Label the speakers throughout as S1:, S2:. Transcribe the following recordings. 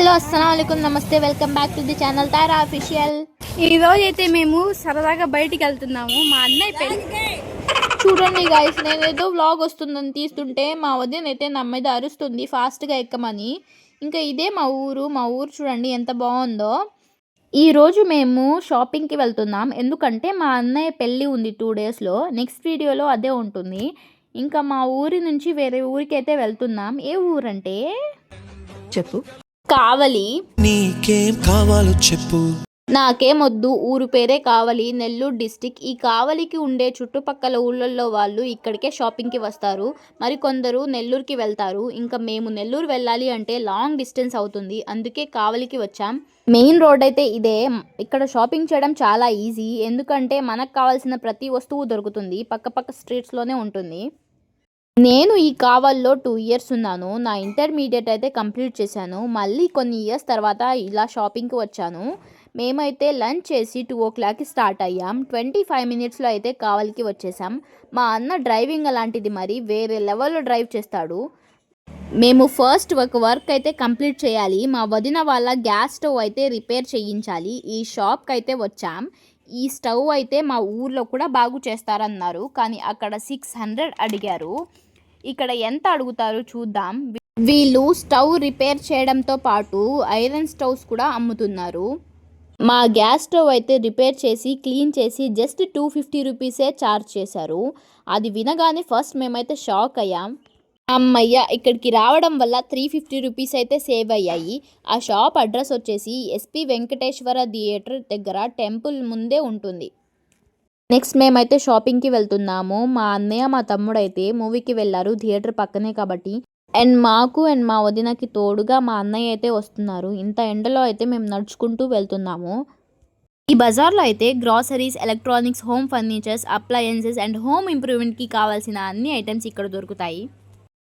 S1: Hello అస్సలాముఅలైకుం నమస్తే welcome back to the channel Tara official.
S2: ఈ రోజు అయితే మేము సరదాగా బయటికి వెళ్తున్నాము. మా అన్నయ్య పెళ్లి
S1: చూడండి గైస్, నేనేదో వ్లాగ్ వస్తుందని తీస్తుంటే మా వదిన అయితే నా మీద అరుస్తుంది ఫాస్ట్గా ఎక్కమని. ఇంకా ఇదే మా ఊరు చూడండి ఎంత బాగుందో. ఈరోజు మేము షాపింగ్కి వెళ్తున్నాం, ఎందుకంటే మా అన్నయ్య పెళ్ళి ఉంది 2 డేస్లో. నెక్స్ట్ వీడియోలో అదే ఉంటుంది. ఇంకా మా ఊరి నుంచి వేరే ఊరికి అయితే వెళ్తున్నాం. ఏ ఊరంటే
S3: చెప్పు.
S1: కావలి.
S4: నీకేం కావాలో చెప్పు.
S1: నాకేమొద్దు, ఊరు పేరే కావలి, నెల్లూరు డిస్టిక్. ఈ కావలికి ఉండే చుట్టుపక్కల ఊళ్ళల్లో వాళ్ళు ఇక్కడికే షాపింగ్కి వస్తారు. మరి కొందరు నెల్లూరుకి వెళ్తారు. ఇంకా మేము నెల్లూరు వెళ్ళాలి అంటే లాంగ్ డిస్టెన్స్ అవుతుంది, అందుకే కావలికి వచ్చాం. మెయిన్ రోడ్ అయితే ఇదే. ఇక్కడ షాపింగ్ చేయడం చాలా ఈజీ, ఎందుకంటే మనకు కావాల్సిన ప్రతి వస్తువు దొరుకుతుంది. పక్క స్ట్రీట్స్లోనే ఉంటుంది. నేను ఈ కావల్లో 2 ఇయర్స్ ఉన్నాను. నా ఇంటర్మీడియట్ అయితే కంప్లీట్ చేశాను. మళ్ళీ కొన్ని ఇయర్స్ తర్వాత ఇలా షాపింగ్కి వచ్చాను. మేమైతే లంచ్ చేసి 2 o'clockకి స్టార్ట్ అయ్యాం. 25 మినిట్స్లో అయితే కావలికి వచ్చేసాం. మా అన్న డ్రైవింగ్ అలాంటిది, మరి వేరే లెవెల్లో డ్రైవ్ చేస్తాడు. మేము ఫస్ట్ ఒక వర్క్ అయితే కంప్లీట్ చేయాలి. మా వదిన వాళ్ళ గ్యాస్ స్టవ్ అయితే రిపేర్ చేయించాలి. ఈ షాప్కి అయితే వచ్చాం. ఈ స్టవ్ అయితే మా ఊర్లో కూడా బాగు చేస్తారన్నారు, కానీ అక్కడ 600 అడిగారు. ఇక్కడ ఎంత అడుగుతారు చూద్దాం. వీళ్ళు స్టవ్ రిపేర్ చేయడంతో పాటు ఐరన్ స్టవ్స్ కూడా అమ్ముతున్నారు. మా గ్యాస్ స్టవ్ అయితే రిపేర్ చేసి క్లీన్ చేసి జస్ట్ 250 రూపీసే ఛార్జ్ చేశారు. అది వినగానే ఫస్ట్ మేమైతే షాక్ అయ్యాం. అమ్మయ్య, ఇక్కడికి రావడం వల్ల 350 రూపీస్ అయితే సేవ్ అయ్యాయి. ఆ షాప్ అడ్రస్ వచ్చేసి ఎస్పి వెంకటేశ్వర థియేటర్ దగ్గర టెంపుల్ ముందే ఉంటుంది. నెక్స్ట్ మేమైతే షాపింగ్కి వెళ్తున్నాము. మా అన్నయ్య మా తమ్ముడు అయితే మూవీకి వెళ్ళారు, థియేటర్ పక్కనే కాబట్టి. అండ్ మా వదినకి తోడుగా మా అన్నయ్య అయితే వస్తున్నారు. ఇంత ఎండలో అయితే మేము నడుచుకుంటూ వెళ్తున్నాము. ఈ బజార్లో అయితే groceries, electronics, home furnitures, appliances and home ఇంప్రూవ్మెంట్కి కావాల్సిన అన్ని ఐటమ్స్ ఇక్కడ దొరుకుతాయి.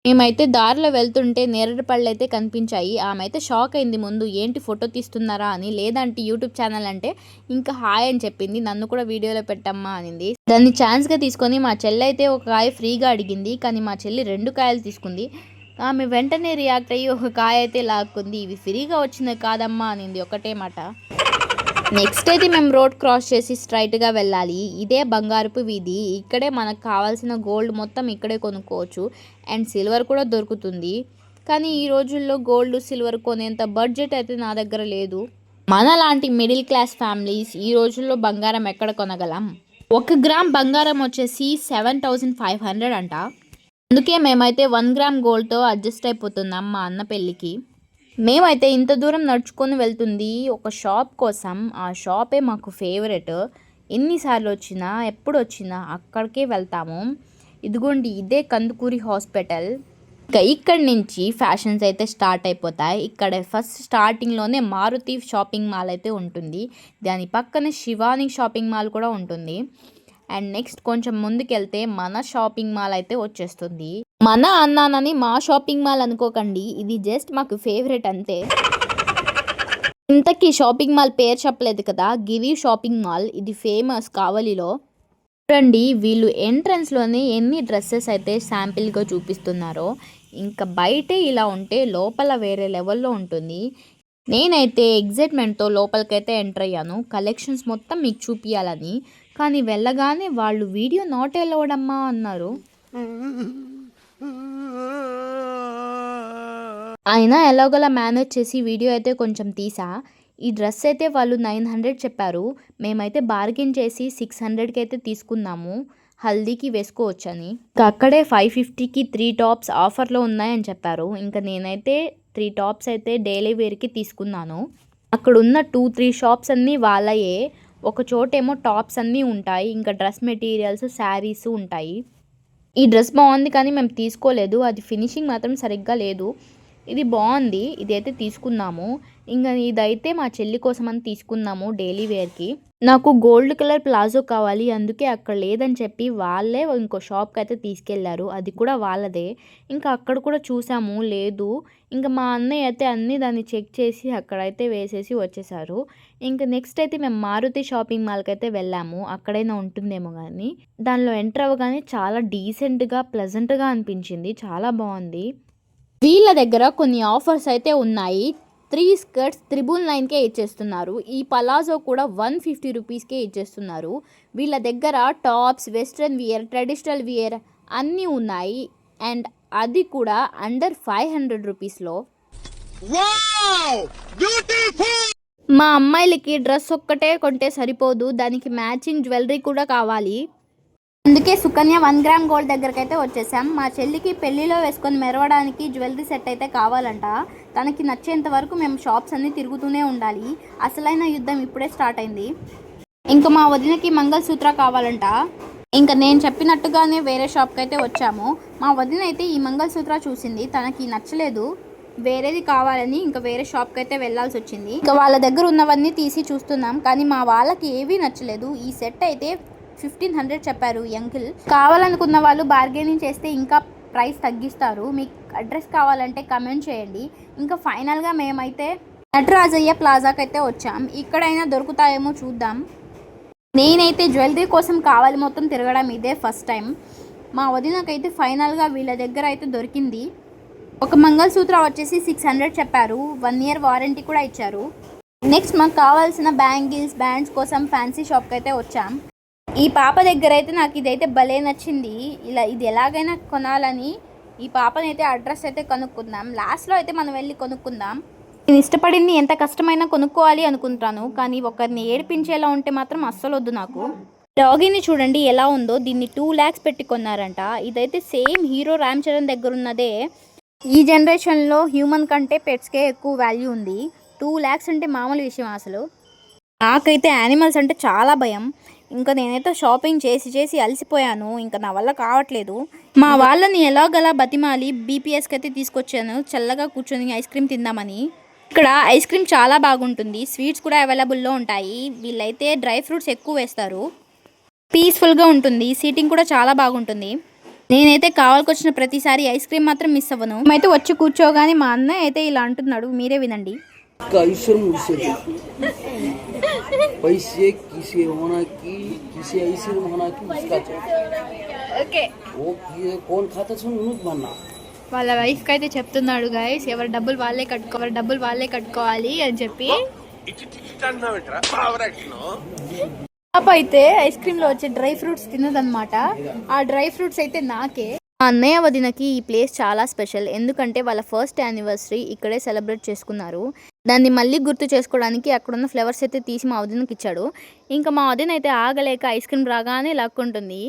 S1: మేమైతే దారిలో వెళ్తుంటే నేరేడు పళ్ళు అయితే కనిపించాయి. ఆమె అయితే షాక్ అయింది ముందు, ఏంటి ఫోటో తీస్తున్నారా అని. లేదంటే యూట్యూబ్ ఛానల్ అంటే ఇంకా హాయ్ అని చెప్పింది. నన్ను కూడా వీడియోలో పెట్టమ్మా అనింది. దాన్ని ఛాన్స్గా తీసుకొని మా చెల్లి అయితే ఒక కాయ ఫ్రీగా అడిగింది, కానీ మా చెల్లి 2 కాయలు తీసుకుంది. ఆమె వెంటనే రియాక్ట్ అయ్యి ఒక కాయ అయితే లాక్కుంది. ఇవి ఫ్రీగా వచ్చినవి కాదమ్మా అనింది ఒకటే మాట. నెక్స్ట్ అయితే మేము రోడ్ క్రాస్ చేసి స్ట్రైట్గా వెళ్ళాలి. ఇదే బంగారపు వీధి. ఇక్కడే మనకు కావాల్సిన గోల్డ్ మొత్తం ఇక్కడే కొనుక్కోవచ్చు. అండ్ సిల్వర్ కూడా దొరుకుతుంది. కానీ ఈ రోజుల్లో గోల్డ్, సిల్వర్ కొనేంత బడ్జెట్ అయితే నా దగ్గర లేదు. మనలాంటి మిడిల్ క్లాస్ ఫ్యామిలీస్ ఈ రోజుల్లో బంగారం ఎక్కడ కొనగలం? 1 గ్రామ్ బంగారం వచ్చేసి 7500 అంట. అందుకే మేమైతే 1 గ్రామ్ గోల్డ్తో అడ్జస్ట్ అయిపోతున్నాం మా అన్న పెళ్ళికి. మేమైతే ఇంత దూరం నడుచుకొని వెళ్తుంది ఒక షాప్ కోసం. ఆ షాపే మాకు ఫేవరెట్. ఎన్నిసార్లు వచ్చినా ఎప్పుడు వచ్చినా అక్కడికే వెళ్తాము. ఇదిగోండి, ఇదే కందుకూరి హాస్పిటల్. ఇంకా ఇక్కడి నుంచి ఫ్యాషన్స్ అయితే స్టార్ట్ అయిపోతాయి. ఇక్కడ ఫస్ట్ స్టార్టింగ్లోనే మారుతి షాపింగ్ మాల్ అయితే ఉంటుంది. దాని పక్కనే శివాని షాపింగ్ మాల్ కూడా ఉంటుంది. అండ్ నెక్స్ట్ కొంచెం ముందుకెళ్తే మన షాపింగ్ మాల్ అయితే వచ్చేస్తుంది. మన అన్నానని మా షాపింగ్ మాల్ అనుకోకండి, ఇది జస్ట్ మాకు ఫేవరెట్ అంతే. ఇంతకీ షాపింగ్ మాల్ పేరు చెప్పలేదు కదా, గిరి షాపింగ్ మాల్. ఇది ఫేమస్ కావలిలో. చూడండి, వీళ్ళు ఎంట్రన్స్లోనే ఎన్ని డ్రెస్సెస్ అయితే శాంపిల్గా చూపిస్తున్నారో. ఇంకా బయటే ఇలా ఉంటే లోపల వేరే లెవెల్లో ఉంటుంది. నేనైతే ఎగ్జైట్మెంట్తో లోపలికైతే ఎంటర్ అయ్యాను, కలెక్షన్స్ మొత్తం మీకు చూపించాలని. కానీ వెళ్ళగానే వాళ్ళు వీడియో నాట్ అలౌడ్ అమ్మా అన్నారు. అయినా ఎలాగోలా మేనేజ్ చేసి వీడియో అయితే కొంచెం తీసా. ఈ డ్రెస్ అయితే వాళ్ళు 900 చెప్పారు. మేమైతే బార్గెన్ చేసి 600కి అయితే తీసుకున్నాము, హల్దీకి వేసుకోవచ్చని. ఇంకా అక్కడే 550కి 3 టాప్స్ ఆఫర్లో ఉన్నాయని చెప్పారు. ఇంకా నేనైతే 3 టాప్స్ అయితే డైలీ వేర్కి తీసుకున్నాను. అక్కడ ఉన్న 2-3 షాప్స్ అన్నీ వాళ్ళయే. ఒక చోటేమో టాప్స్ అన్నీ ఉంటాయి, ఇంకా డ్రెస్ మెటీరియల్స్, శారీస్ ఉంటాయి. ఈ డ్రెస్ బాగుంది కానీ మేము తీసుకోలేదు, అది ఫినిషింగ్ మాత్రం సరిగ్గా లేదు. ఇది బాగుంది, ఇదైతే తీసుకున్నాము. ఇంకా ఇదైతే మా చెల్లి కోసం అని తీసుకున్నాము డైలీ వేర్కి. నాకు గోల్డ్ కలర్ ప్లాజో కావాలి, అందుకే అక్కడ లేదని చెప్పి వాళ్ళే ఇంకో షాప్కి అయితే తీసుకెళ్లారు. అది కూడా వాళ్ళదే. ఇంకా అక్కడ కూడా చూసాము, లేదు. ఇంకా మా అన్నయ్య అయితే అన్నీ దాన్ని చెక్ చేసి అక్కడైతే వేసేసి వచ్చేసారు. ఇంకా నెక్స్ట్ అయితే మేము మారుతి షాపింగ్ మాల్కి అయితే వెళ్ళాము. అక్కడైనా ఉంటుందేమో కానీ. దానిలో ఎంటర్ అవ్వగానే చాలా డీసెంట్గా, ప్లెజెంట్గా అనిపించింది, చాలా బాగుంది. వీళ్ళ దగ్గర కొన్ని ఆఫర్స్ అయితే ఉన్నాయి. 3 స్కర్ట్స్ 999కే ఇచ్చేస్తున్నారు. ఈ పలాజో కూడా 150 రూపీస్కే ఇచ్చేస్తున్నారు. వీళ్ళ దగ్గర tops, western wear, traditional wear అన్నీ ఉన్నాయి. అండ్ అది కూడా అండర్ 500 రూపీస్లో. మా అమ్మాయిలకి డ్రెస్ ఒక్కటే కొంటే సరిపోదు, దానికి మ్యాచింగ్ జ్యువెలరీ కూడా కావాలి. అందుకే సుకన్య 1 గ్రామ్ గోల్డ్ దగ్గరికి అయితే వచ్చేసాం. మా చెల్లికి పెళ్లిలో వేసుకొని మెరవడానికి జ్యువెలరీ సెట్ అయితే కావాలంట. తనకి నచ్చేంత వరకు మేము షాప్స్ అన్నీ తిరుగుతూనే ఉండాలి. అసలైన యుద్ధం ఇప్పుడే స్టార్ట్ అయింది. ఇంకా మా వదినకి మంగళసూత్ర కావాలంట. ఇంకా నేను చెప్పినట్టుగానే వేరే షాప్కి అయితే వచ్చాము. మా వదిన అయితే ఈ మంగళసూత్ర చూసింది, తనకి నచ్చలేదు, వేరేది కావాలని ఇంకా వేరే షాప్కి అయితే వెళ్ళాల్సి వచ్చింది. ఇంకా వాళ్ళ దగ్గర ఉన్నవన్నీ తీసి చూస్తున్నాం, కానీ మా వాళ్ళకి ఏవీ నచ్చలేదు. ఈ సెట్ అయితే 1500 చెప్పారు ఈ అంకుల్. కావాలనుకున్న వాళ్ళు బార్గెనింగ్ చేస్తే ఇంకా ప్రైస్ తగ్గిస్తారు. మీకు అడ్రస్ కావాలంటే కమెంట్ చేయండి. ఇంకా ఫైనల్గా మేమైతే నటరాజయ్య ప్లాజాకి అయితే వచ్చాం. ఇక్కడైనా దొరుకుతాయేమో చూద్దాం. నేనైతే జ్యువెలరీ కోసం కావాలి మొత్తం తిరగడం ఇదే ఫస్ట్ టైం. మా వదినకైతే ఫైనల్గా వీళ్ళ దగ్గర అయితే దొరికింది. ఒక మంగళసూత్ర వచ్చేసి 600 చెప్పారు. 1 ఇయర్ వారంటీ కూడా ఇచ్చారు. నెక్స్ట్ మాకు కావాల్సిన బ్యాంగిల్స్, బ్యాండ్స్ కోసం ఫ్యాన్సీ షాప్కి అయితే వచ్చాం. ఈ పాప దగ్గర అయితే నాకు ఇదైతే భలే నచ్చింది. ఇది ఎలాగైనా కొనాలని ఈ పాపనైతే అడ్రస్ అయితే కనుక్కుందాం. లాస్ట్లో అయితే మనం వెళ్ళి కొనుక్కుందాం. నేను ఇష్టపడింది ఎంత కష్టమైనా కొనుక్కోవాలి అనుకుంటాను, కానీ ఒకరిని ఏడిపించేలా ఉంటే మాత్రం అస్సలు వద్దు నాకు. డాగీని చూడండి ఎలా ఉందో, దీన్ని 2 lakhs పెట్టి కొన్నారంట. ఇదైతే సేమ్ హీరో రామ్ చరణ్ దగ్గర ఉన్నదే. ఈ జనరేషన్లో హ్యూమన్ కంటే పెట్స్కే ఎక్కువ వాల్యూ ఉంది. 2 lakhs అంటే మామూలు విషయం అసలు. నాకైతే యానిమల్స్ అంటే చాలా భయం. ఇంకా నేనైతే షాపింగ్ చేసి అలసిపోయాను. ఇంకా నా వల్ల కావట్లేదు. మా వాళ్ళని ఎలాగలా బతిమాలి బీపీఎస్కి అయితే తీసుకొచ్చాను, చల్లగా కూర్చొని ఐస్ క్రీమ్ తిందామని. ఇక్కడ ఐస్ క్రీమ్ చాలా బాగుంటుంది, స్వీట్స్ కూడా అవైలబుల్లో ఉంటాయి. వీళ్ళైతే డ్రై ఫ్రూట్స్ ఎక్కువ వేస్తారు. పీస్ఫుల్గా ఉంటుంది, సీటింగ్ కూడా చాలా బాగుంటుంది. నేనైతే కావాల్కొచ్చిన ప్రతిసారి ఐస్ క్రీమ్ మాత్రం మిస్ అవ్వను. మేమైతే వచ్చి కూర్చోగానే మా అన్నయ్య అయితే ఇలా అంటున్నాడు, మీరే వినండి.
S3: पैसे किसे होना की किसे ऐसे होना की उसका
S2: ఓకే,
S3: वो कौन खाता सुन उन्हें बनना
S2: వాళ్ళ వైఫ్కి అయితే చెప్తున్నాడు గైస్, ఎవరి డబ్బులు వాళ్ళే కట్టుకోవాలి అని చెప్పి. పాప అయితే ఐస్ క్రీమ్ లో వచ్చే డ్రై ఫ్రూట్స్ తినదనమాట. ఆ డ్రై ఫ్రూట్స్ అయితే నాకే.
S1: మా అన్నయ్య వదినకి ఈ ప్లేస్ చాలా స్పెషల్, ఎందుకంటే వాళ్ళ ఫస్ట్ యానివర్సరీ ఇక్కడే సెలబ్రేట్ చేసుకున్నారు. దాన్ని మళ్ళీ గుర్తు చేసుకోవడానికి అక్కడున్న ఫ్లవర్స్ అయితే తీసి మా వదినకి ఇచ్చాడు. ఇంకా మా వదిన అయితే ఆగలేక ఐస్ క్రీమ్ రాగానే లాక్కుంటుంది.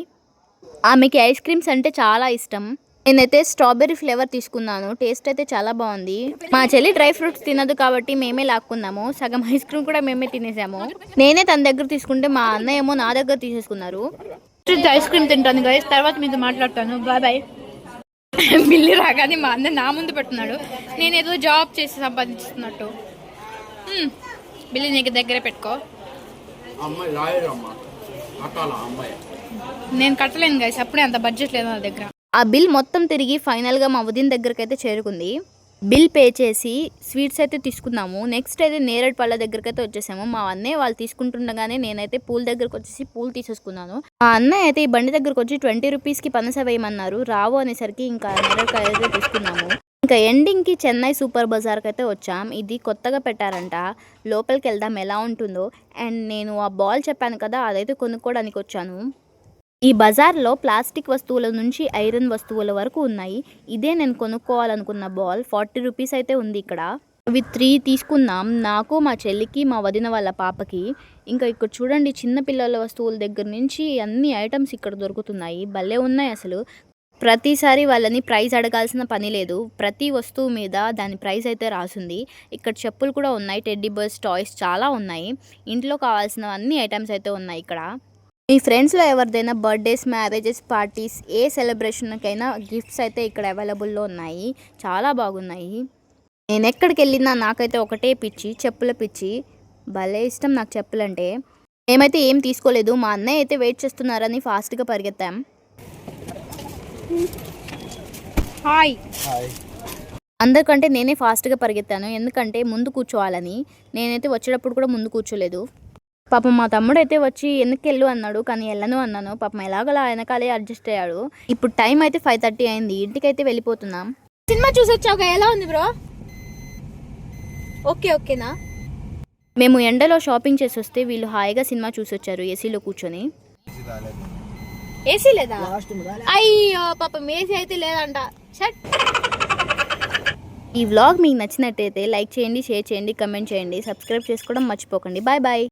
S1: ఆమెకి ఐస్ క్రీమ్స్ అంటే చాలా ఇష్టం. నేనైతే స్ట్రాబెర్రీ ఫ్లేవర్ తీసుకున్నాను, టేస్ట్ అయితే చాలా బాగుంది. మా చెల్లి డ్రై ఫ్రూట్స్ తినదు కాబట్టి మేమే లాక్కున్నాము. సగం ఐస్ క్రీమ్ కూడా మేమే తినేసాము. నేనే తన దగ్గర తీసుకుంటే మా అన్నయ్య ఏమో నా దగ్గర తీసేసుకున్నారు.
S2: ఐస్ క్రీమ్ తింటాను గైస్, తర్వాత మీతో మాట్లాడతాను. Bye bye. బిల్లు రాగానే మా అన్న నా ముందు పెట్టున్నాడు, నేనేదో జాబ్ చేసి సంపాదిస్తున్నట్టు. బిల్లు నీకు దగ్గరే పెట్టుకో. నేను కట్టలేను గైస్, అప్పుడే అంత బడ్జెట్ లేదు నా దగ్గర.
S1: ఆ బిల్ మొత్తం తిరిగి ఫైనల్గా మా వదిన దగ్గరికి అయితే చేరుకుంది. బిల్ పే చేసి స్వీట్స్ అయితే తీసుకున్నాము. నెక్స్ట్ అయితే నేరేడు పళ్ళ దగ్గరికి అయితే వచ్చేసాము. మా అన్నయ్య వాళ్ళు తీసుకుంటుండగానే నేనైతే పూల దగ్గరకు వచ్చేసి పూలు తీసేసుకున్నాను. మా అన్నయ్య అయితే ఈ బండి దగ్గరకు వచ్చి 20 రూపీస్కి పనస వేయమన్నారు. రావు అనేసరికి ఇంకా నేరేడుకాయ అయితే తీసుకున్నాము. ఇంకా ఎండింగ్కి చెన్నై సూపర్ బజార్కి అయితే వచ్చాం. ఇది కొత్తగా పెట్టారంట, లోపలికి వెళ్దాం ఎలా ఉంటుందో. అండ్ నేను ఆ బాల్ చెప్పాను కదా, అదైతే కొనుక్కోవడానికి వచ్చాను. ఈ బజార్లో ప్లాస్టిక్ వస్తువుల నుంచి ఐరన్ వస్తువుల వరకు ఉన్నాయి. ఇదే నేను కొనుక్కోవాలనుకున్న బాల్, 40 రూపీస్ అయితే ఉంది ఇక్కడ. అవి 3 తీసుకున్నాం, నాకు, మా చెల్లికి, మా వదిన వాళ్ళ పాపకి. ఇంకా ఇక్కడ చూడండి, చిన్న పిల్లల వస్తువుల దగ్గర నుంచి అన్ని ఐటమ్స్ ఇక్కడ దొరుకుతున్నాయి. భలే ఉన్నాయి అసలు. ప్రతిసారి వాళ్ళని ప్రైస్ అడగాల్సిన పని లేదు, ప్రతి వస్తువు మీద దాని ప్రైస్ అయితే రాసుంది. ఇక్కడ చెప్పులు కూడా ఉన్నాయి, టెడ్డీ బర్డ్స్, టాయ్స్ చాలా ఉన్నాయి. ఇంట్లో కావాల్సిన అన్ని ఐటమ్స్ అయితే ఉన్నాయి ఇక్కడ. మీ ఫ్రెండ్స్లో ఎవరిదైనా బర్త్డేస్, మ్యారేజెస్, పార్టీస్, ఏ సెలబ్రేషన్కైనా గిఫ్ట్స్ అయితే ఇక్కడ అవైలబుల్లో ఉన్నాయి. చాలా బాగున్నాయి. నేను ఎక్కడికి వెళ్ళినా నాకైతే ఒకటే పిచ్చి, చెప్పుల పిచ్చి. భలే ఇష్టం నాకు చెప్పులంటే. మేమైతే ఏం తీసుకోలేదు, మా అన్నయ్య అయితే వెయిట్ చేస్తున్నారని ఫాస్ట్గా పరిగెత్తాం.
S2: హాయ్.
S1: అందరికంటే నేనే ఫాస్ట్గా పరిగెత్తాను, ఎందుకంటే ముందు కూర్చోవాలని. నేనైతే వచ్చేటప్పుడు కూడా ముందు కూర్చోలేదు. పాపం మా తమ్ముడు అయితే వచ్చి ఎందుకు వెళ్ళు అన్నాడు, కానీ వెళ్ళను అన్నాను. పాపం ఎలాగలా వెనకాలే అడ్జస్ట్ అయ్యాడు. ఇప్పుడు టైం అయితే 5:30 అయింది, ఇంటికైతే వెళ్ళిపోతున్నాం.
S2: సినిమా చూసొచ్చావు, ఎలా ఉంది బ్రో? ఓకేనా?
S1: మేము ఎండలో షాపింగ్ చేసి వస్తే వీళ్ళు హాయిగా సినిమా చూసి వచ్చారు ఏసీలో కూర్చొని.
S2: ఏసీ లేదా? అయ్యో పాపం ఏసీ అయితే లేదంట.
S1: ఈ వ్లాగ్ మీకు నచ్చినట్టయితే లైక్ చేయండి, షేర్ చేయండి, కమెంట్ చేయండి, సబ్స్క్రైబ్ చేసుకోవడం మర్చిపోకండి. Bye bye.